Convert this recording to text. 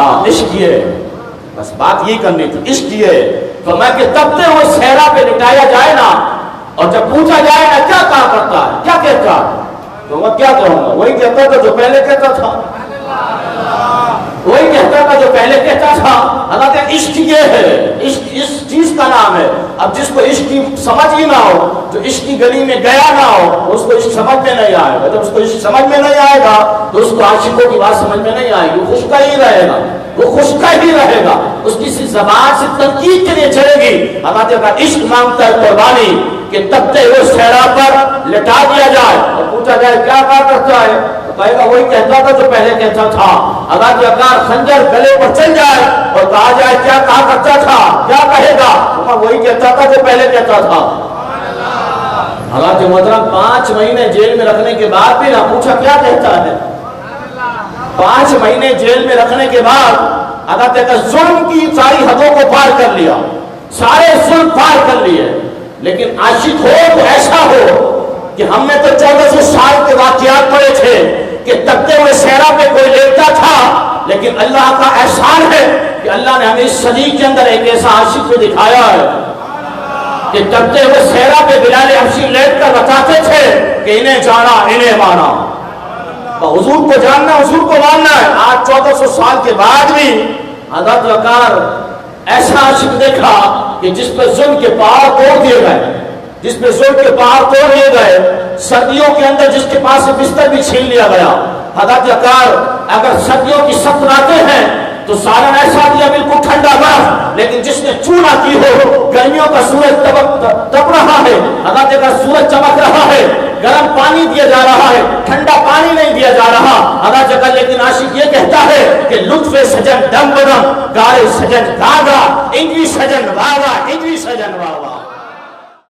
ہاں عشق یہ ہے، بس بات یہی کرنی تھی، عشق یہ ہے۔ فرمایا کہ تپتے ہوئے صحرا پہ لٹایا جائے نا، اور جب پوچھا جائے نا کیا کہا کرتا ہے، کیا کہتا ہے، تو میں کیا کہوں گا، وہی کہتا تھا جو پہلے کہتا تھا، وہی کہتا تھا جو پہلے کہتا تھا۔ حالانکہ عشق یہ ہے، عشق اس چیز کا نام ہے۔ اب جس کو عشق کی سمجھ ہی نہ ہو، جو عشق کی گلی میں گیا نہ ہو، اس کو عشق سمجھ میں نہیں آئے گا۔ جب اس کو عشق سمجھ میں نہیں آئے گا تو اس کو عاشقوں کی بات سمجھ میں نہیں آئے گی، وہ خشکا ہی رہے گا، وہ خشکا ہی رہے گا، اس کی زبان سے تنقید کے لیے چلے گی۔ حالانکہ اگر عشق مانگتا ہے قربانی کہ تپتے ہوئے صحرا پر لٹا دیا جائے اور پوچھا جائے کیا کہا کرتا ہے، تو کہے گا وہی کہتا تھا جو پہلے کہتا تھا۔ اگر اکار خنجر گلے پر چل جائے اور کہا جائے کیا کہا کرتا تھا، کیا کہے گا، تو وہی کہتا تھا جو پہلے کہتا تھا۔ حالانکہ محترم 5 مہینے جیل میں رکھنے کے بعد بھی نہ پوچھا کیا کہتا ہے۔ 5 مہینے جیل میں رکھنے کے بعد اگر ظلم کی ساری حدوں کو پار کر لیا، سارے ظلم پار کر لیے، لیکن عاشق ہو تو ایسا ہو کہ ہم نے تو 1400 سال کے واقعات پڑھے تھے کہ تپتے ہوئے صحرا پہ کوئی لیٹتا تھا، لیکن اللہ کا احسان ہے کہ اللہ نے ہمیں اس صدی کے اندر ایک ایسا عاشق کو دکھایا ہے کہ تپتے ہوئے صحرا پہ بلال حبشی لیٹ کر بتاتے تھے کہ انہیں جانا انہیں مانا۔ حضور کو جاننا، حضور کو ماننا ہے۔ آج 1400 سال کے بعد بھی حضرت وقار ایسا عاشق دیکھا کہ جس پہ ظلم کے پہاڑ توڑ دیے گئے، جس پہ ظلم کے پہاڑ توڑ دیے گئے، سردیوں کے اندر جس کے پاس سے بستر بھی چھین لیا گیا۔ حضرت وقار اگر سردیوں کی سخت راتیں ہیں تو سالن ایسا دیا بالکل ٹھنڈا برف، لیکن جس نے چونا کی ہو، گرمیوں کا سورج تپ رہا ہے، حضرت کا سورج چمک رہا ہے، گرم پانی دیا جا رہا ہے، ٹھنڈا پانی نہیں دیا جا رہا، ادا جگہ لیکن عاشق یہ کہتا ہے کہ لطف سجن دم بدم، گارے سجن گاگا، انگی سجن واوا، انگی سجن واوا۔